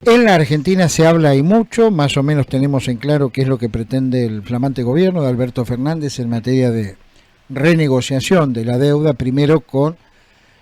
En la Argentina se habla y mucho, más o menos tenemos en claro qué es lo que pretende el flamante gobierno de Alberto Fernández en materia de renegociación de la deuda, primero con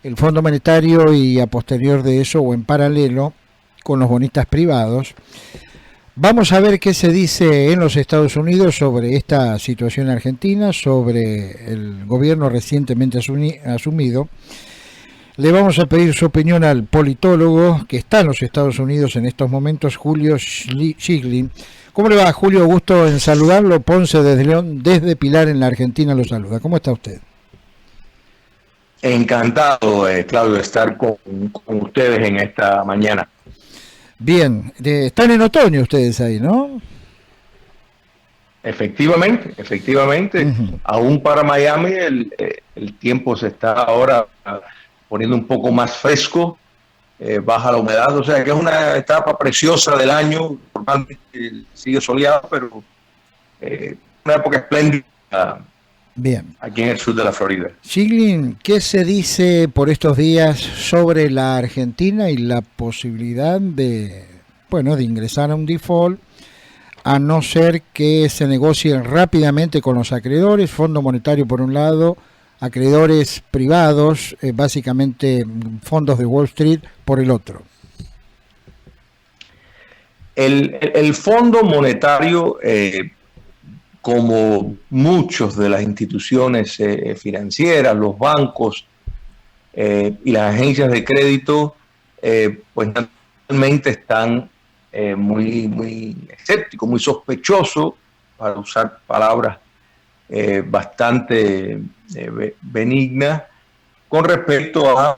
el Fondo Monetario y a posterior de eso o en paralelo con los bonistas privados. Vamos a ver qué se dice en los Estados Unidos sobre esta situación argentina, sobre el gobierno recientemente asumido. Le vamos a pedir su opinión al politólogo que está en los Estados Unidos en estos momentos, Julio Schiglin. ¿Cómo le va, Julio? Gusto en saludarlo. Ponce desde León, desde Pilar en la Argentina lo saluda. ¿Cómo está usted? Encantado, Claudio, de estar con ustedes en esta mañana. Bien, están en otoño ustedes ahí, ¿no? Efectivamente. Aún para Miami el tiempo se está ahora poniendo un poco más fresco, baja la humedad, o sea que es una etapa preciosa del año, normalmente sigue soleada, pero una época espléndida. Bien. Aquí en el sur de la Florida. Schiglin, ¿qué se dice por estos días sobre la Argentina y la posibilidad de ingresar a un default, a no ser que se negocie rápidamente con los acreedores, Fondo Monetario por un lado, acreedores privados, básicamente fondos de Wall Street por el otro? El Fondo Monetario, como muchas de las instituciones financieras, los bancos y las agencias de crédito, pues naturalmente están muy escépticos, muy sospechosos, para usar palabras bastante benignas, con respecto a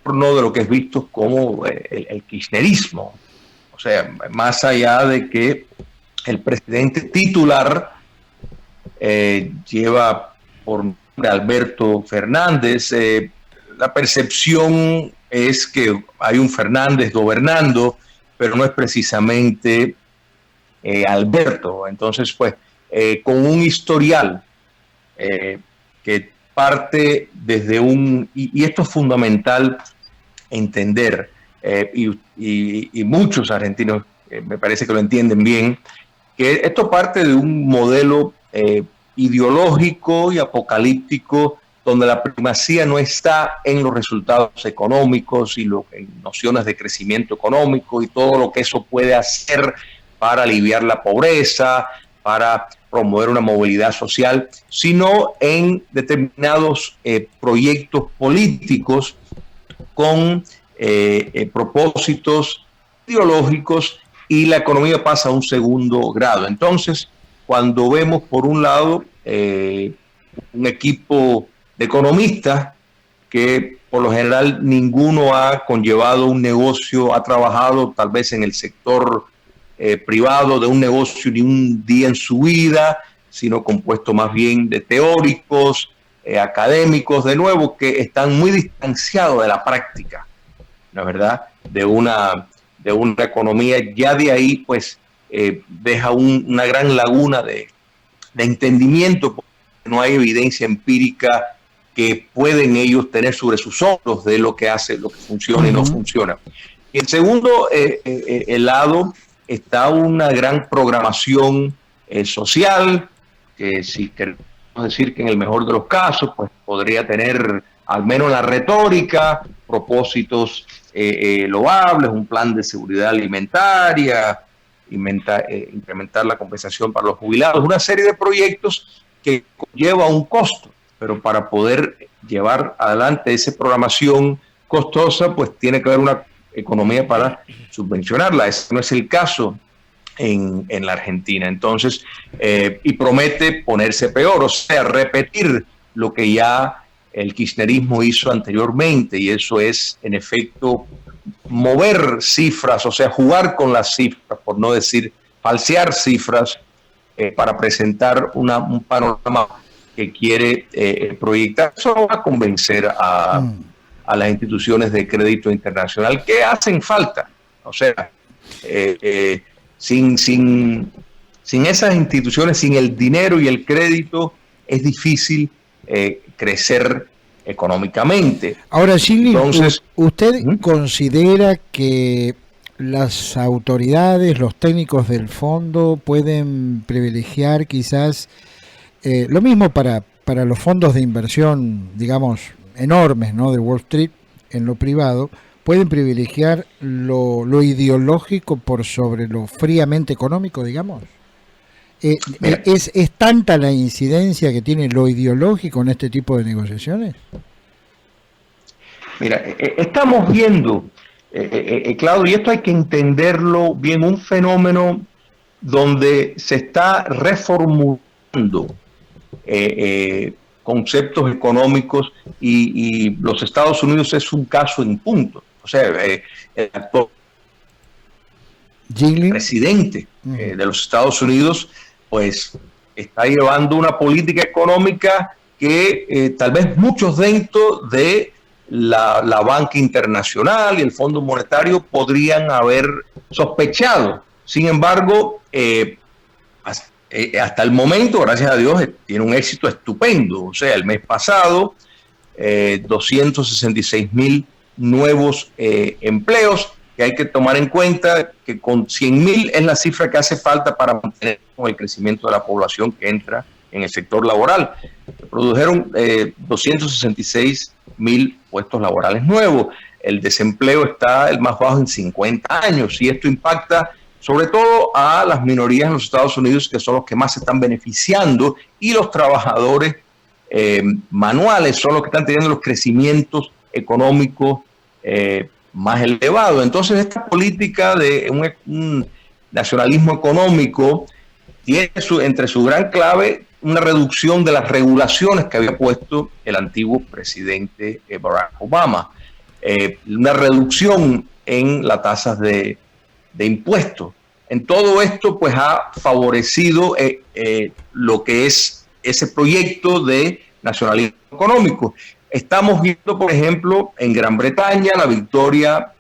no de lo que es visto como el kirchnerismo. O sea, más allá de que el presidente titular lleva por nombre Alberto Fernández, la percepción es que hay un Fernández gobernando, pero no es precisamente Alberto. Entonces, pues, con un historial que parte desde y esto es fundamental entender, y muchos argentinos me parece que lo entienden bien, que esto parte de un modelo ideológico y apocalíptico donde la primacía no está en los resultados económicos y en nociones de crecimiento económico y todo lo que eso puede hacer para aliviar la pobreza, para promover una movilidad social, sino en determinados proyectos políticos con propósitos ideológicos, y la economía pasa a un segundo grado. Entonces, cuando vemos por un lado un equipo de economistas que por lo general ninguno ha conllevado un negocio, ha trabajado tal vez en el sector privado de un negocio ni un día en su vida, sino compuesto más bien de teóricos, académicos, de nuevo, que están muy distanciados de la práctica, la verdad, de una economía. Ya de ahí, pues, deja una gran laguna de entendimiento, porque no hay evidencia empírica que pueden ellos tener sobre sus hombros de lo que hace, lo que funciona y no funciona. Y en segundo lado está una gran programación social, que si queremos decir que en el mejor de los casos, pues podría tener, al menos la retórica, propósitos loables, un plan de seguridad alimentaria, incrementar la compensación para los jubilados, una serie de proyectos que lleva un costo, pero para poder llevar adelante esa programación costosa, pues tiene que haber una economía para subvencionarla. Ese no es el caso en la Argentina. Entonces, y promete ponerse peor, o sea, repetir lo que ya el kirchnerismo hizo anteriormente, y eso es, en efecto, mover cifras, o sea, jugar con las cifras, por no decir falsear cifras, para presentar un panorama que quiere proyectar. Eso va a convencer a las instituciones de crédito internacional que hacen falta. O sea, sin esas instituciones, sin el dinero y el crédito, es difícil crecer económicamente. Ahora, Schiglin, ¿usted considera que las autoridades, los técnicos del fondo pueden privilegiar quizás lo mismo para los fondos de inversión, digamos, enormes, ¿no?, de Wall Street en lo privado, pueden privilegiar lo ideológico por sobre lo fríamente económico, digamos. ¿Es tanta la incidencia que tiene lo ideológico en este tipo de negociaciones? Mira, estamos viendo, Claudio, y esto hay que entenderlo bien, un fenómeno donde se está reformulando conceptos económicos y los Estados Unidos es un caso en punto. O sea, el actual presidente de los Estados Unidos pues está llevando una política económica que tal vez muchos dentro de la banca internacional y el Fondo Monetario podrían haber sospechado. Sin embargo, hasta el momento, gracias a Dios, tiene un éxito estupendo. O sea, el mes pasado, 266,000 nuevos empleos, que hay que tomar en cuenta que con 100,000 es la cifra que hace falta para mantener el crecimiento de la población que entra en el sector laboral. Produjeron 266,000 puestos laborales nuevos. El desempleo está el más bajo en 50 años y esto impacta sobre todo a las minorías en los Estados Unidos, que son los que más se están beneficiando, y los trabajadores manuales son los que están teniendo los crecimientos económicos más elevados. Entonces, esta política de un nacionalismo económico tiene entre su gran clave una reducción de las regulaciones que había puesto el antiguo presidente Barack Obama, una reducción en las tasas de impuestos. En todo esto, pues ha favorecido lo que es ese proyecto de nacionalismo económico. Estamos viendo, por ejemplo, en Gran Bretaña la victoria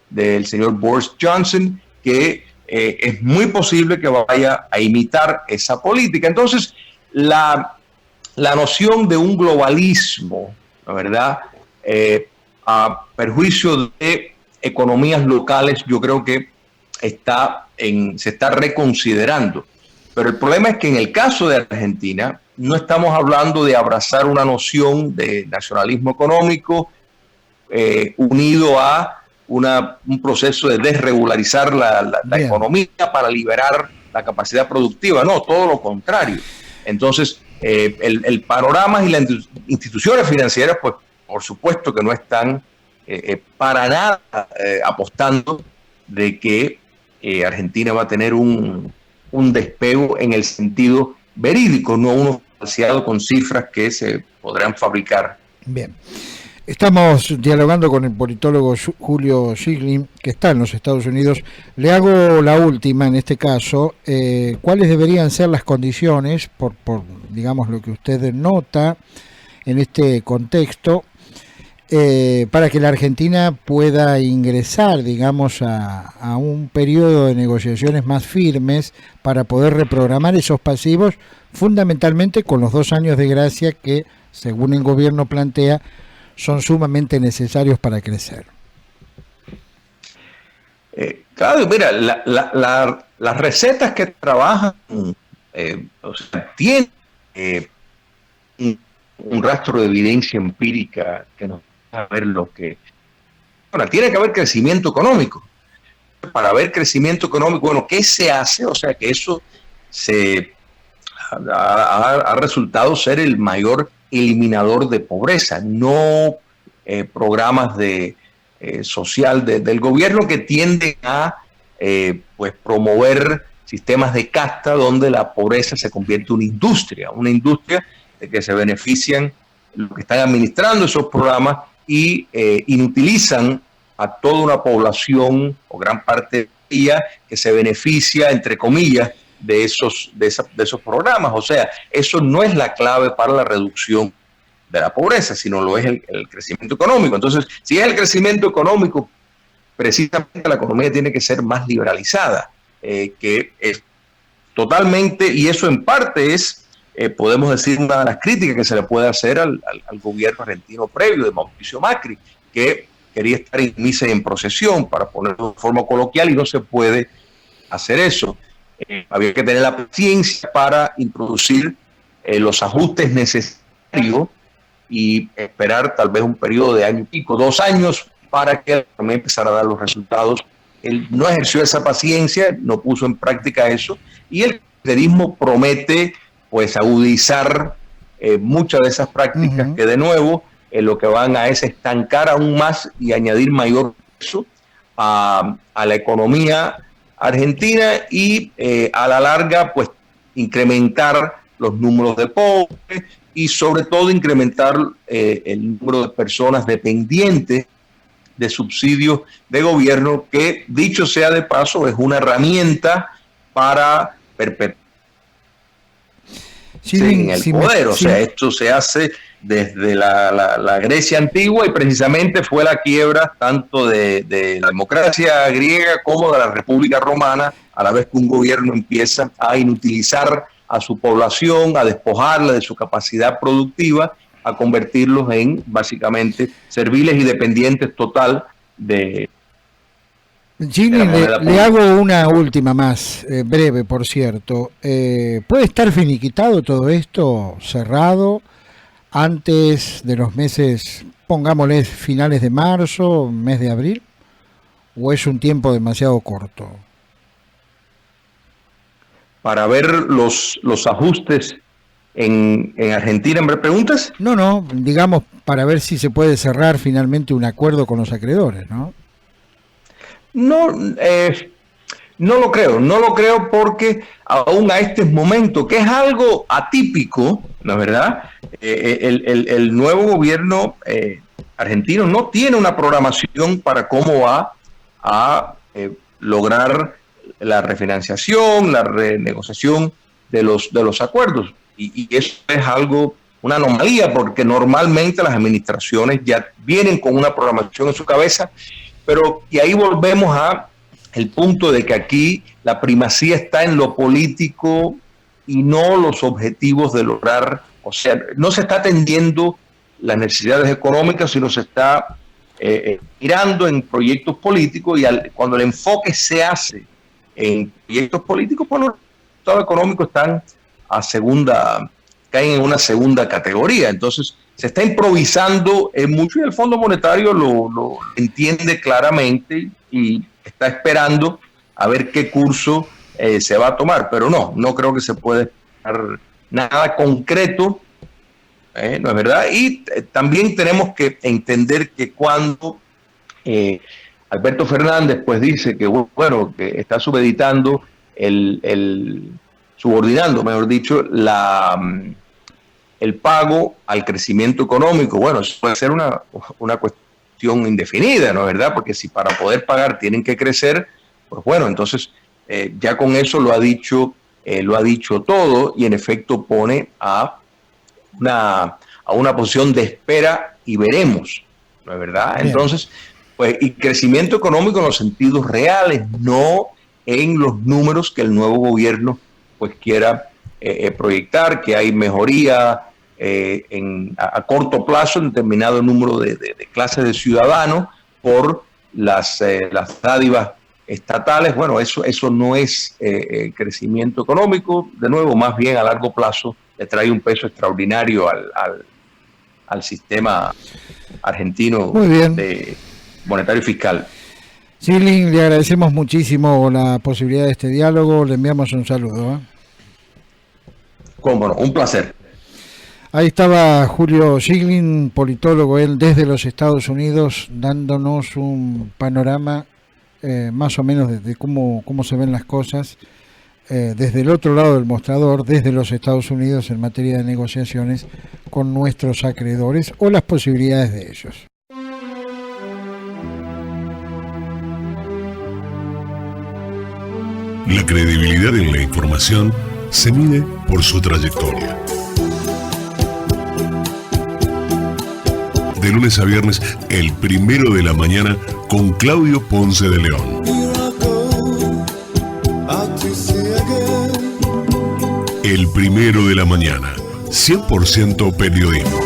del señor Boris Johnson, que es muy posible que vaya a imitar esa política. Entonces, la noción de un globalismo, la verdad, a perjuicio de economías locales, yo creo que se está reconsiderando. Pero el problema es que en el caso de Argentina no estamos hablando de abrazar una noción de nacionalismo económico unido a un proceso de desregularizar la economía para liberar la capacidad productiva. No, todo lo contrario. Entonces, el panorama y las instituciones financieras, pues por supuesto que no están para nada apostando de que Argentina va a tener un despego en el sentido verídico, no uno falseado con cifras que se podrán fabricar. Bien. Estamos dialogando con el politólogo Julio Schilling, que está en los Estados Unidos. Le hago la última en este caso. ¿Cuáles deberían ser las condiciones, por digamos lo que usted nota en este contexto, para que la Argentina pueda ingresar, digamos, a un periodo de negociaciones más firmes para poder reprogramar esos pasivos, fundamentalmente con los 2 años de gracia que, según el gobierno plantea, son sumamente necesarios para crecer? Claro, mira, las recetas que trabajan tienen un rastro de evidencia empírica que nos va a ver lo que... Bueno, tiene que haber crecimiento económico. Para haber crecimiento económico, bueno, ¿qué se hace? O sea, que eso ha resultado ser el mayor eliminador de pobreza, no programas de social del gobierno que tienden a pues promover sistemas de casta donde la pobreza se convierte en una industria de que se benefician los que están administrando esos programas y inutilizan a toda una población o gran parte de ella que se beneficia, entre comillas, de esos programas. O sea, eso no es la clave para la reducción de la pobreza, sino lo es el crecimiento económico. Entonces, si es el crecimiento económico, precisamente la economía tiene que ser más liberalizada, que es totalmente, y eso en parte es, podemos decir, una de las críticas que se le puede hacer al gobierno argentino previo de Mauricio Macri, que quería estar en misa y en procesión, para ponerlo de forma coloquial, y no se puede hacer eso. Había que tener la paciencia para introducir los ajustes necesarios y esperar tal vez un periodo de año y pico, 2 años, para que también empezara a dar los resultados. Él no ejerció esa paciencia, no puso en práctica eso, y el kirchnerismo promete pues agudizar muchas de esas prácticas que de nuevo lo que van a es estancar aún más y añadir mayor peso a la economía argentina y a la larga pues incrementar los números de pobres y sobre todo incrementar el número de personas dependientes de subsidios de gobierno, que dicho sea de paso es una herramienta para perpetuar en el poder. O sea, esto se hace desde la Grecia antigua y precisamente fue la quiebra tanto de la democracia griega como de la República Romana, a la vez que un gobierno empieza a inutilizar a su población, a despojarla de su capacidad productiva, a convertirlos en básicamente serviles y dependientes total de... Gini, le hago una última más, breve por cierto. ¿Puede estar finiquitado todo esto, cerrado, antes de los meses, pongámosle finales de marzo, mes de abril? ¿O es un tiempo demasiado corto? Para ver los ajustes en Argentina, ¿me preguntas? No, digamos, para ver si se puede cerrar finalmente un acuerdo con los acreedores, ¿no? No lo creo porque aún a este momento, que es algo atípico, ¿no es verdad? El nuevo gobierno argentino no tiene una programación para cómo va a lograr la refinanciación, la renegociación de los acuerdos. Y eso es una anomalía, porque normalmente las administraciones ya vienen con una programación en su cabeza. Y ahí volvemos a el punto de que aquí la primacía está en lo político y no los objetivos de lograr, o sea, no se está atendiendo las necesidades económicas, sino se está mirando en proyectos políticos, y cuando el enfoque se hace en proyectos políticos, pues los resultados económicos caen en una segunda categoría. Entonces se está improvisando mucho, y el Fondo Monetario lo entiende claramente y está esperando a ver qué curso se va a tomar, pero no creo que se pueda dar nada concreto, ¿no es verdad? Y también tenemos que entender que cuando Alberto Fernández pues dice que que está subordinando, mejor dicho, el pago al crecimiento económico. Bueno, eso puede ser una cuestión indefinida, ¿no es verdad? Porque si para poder pagar tienen que crecer, pues bueno, entonces ya con eso lo ha dicho todo, y en efecto pone a una posición de espera y veremos, ¿no es verdad? Bien. Entonces, pues, y crecimiento económico en los sentidos reales, no en los números que el nuevo gobierno pues quiera proyectar, que hay mejoría a corto plazo en determinado número de clases de ciudadanos por las dádivas estatales. Bueno, eso no es crecimiento económico. De nuevo, más bien a largo plazo le trae un peso extraordinario al sistema argentino de monetario y fiscal. Schilling, le agradecemos muchísimo la posibilidad de este diálogo, le enviamos un saludo. Cómo no, un placer. Ahí estaba Julio Schilling, politólogo, él desde los Estados Unidos, dándonos un panorama más o menos de cómo se ven las cosas desde el otro lado del mostrador, desde los Estados Unidos, en materia de negociaciones con nuestros acreedores o las posibilidades de ellos. La credibilidad en la información se mide por su trayectoria. De lunes a viernes, el 1 de la mañana, con Claudio Ponce de León. El 1 de la mañana, 100% periodismo.